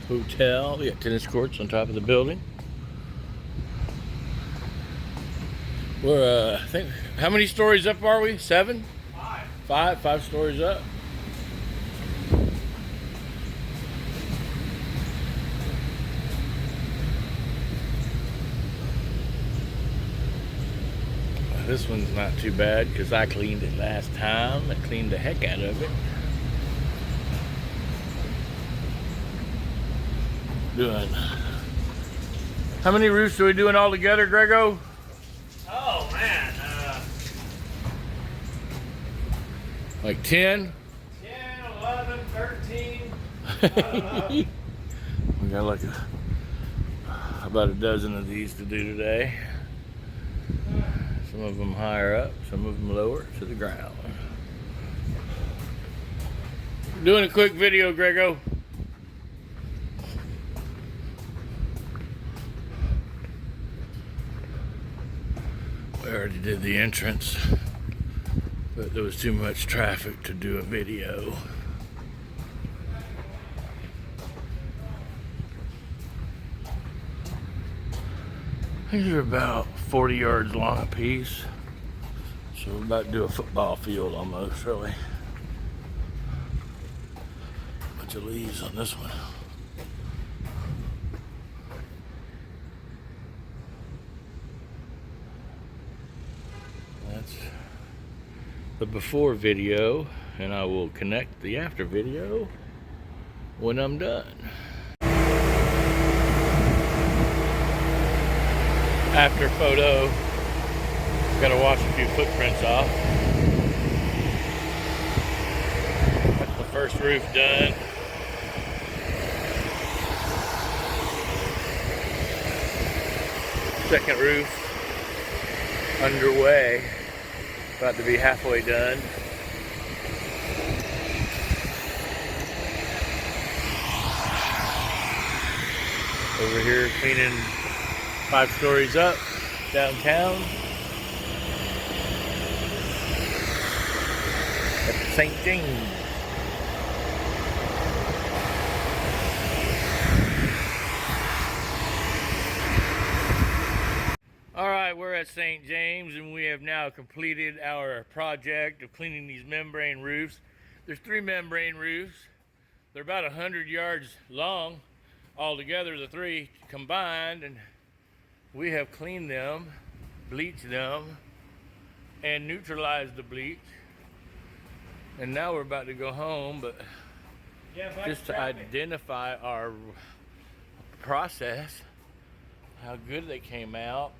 hotel. We got tennis courts on top of the building. We're, I think, how many stories up are we? 7? 5. Five stories up. This one's not too bad because I cleaned it last time. I cleaned the heck out of it. Doing. How many roofs are we doing all together, Grego? Oh man, Like 10? 10, 11, 13. I don't know. We got like about a dozen of these to do today. Some of them higher up, some of them lower to the ground. Doing a quick video, Grego. We already did the entrance, but there was too much traffic to do a video. These are about 40 yards long a piece. So we're about to do a football field almost, really. Bunch of leaves on this one. That's the before video, and I will connect the after video when I'm done. After photo, gotta wash a few footprints off. That's the first roof done. Second roof underway, about to be halfway done. Over here cleaning 5 stories up downtown at St. James. All right, we're at St. James and we have now completed our project of cleaning these membrane roofs. There's 3 membrane roofs. They're about 100 yards long altogether, the 3 combined, and we have cleaned them, bleached them, and neutralized the bleach. And now we're about to go home, but just to identify our process, how good they came out.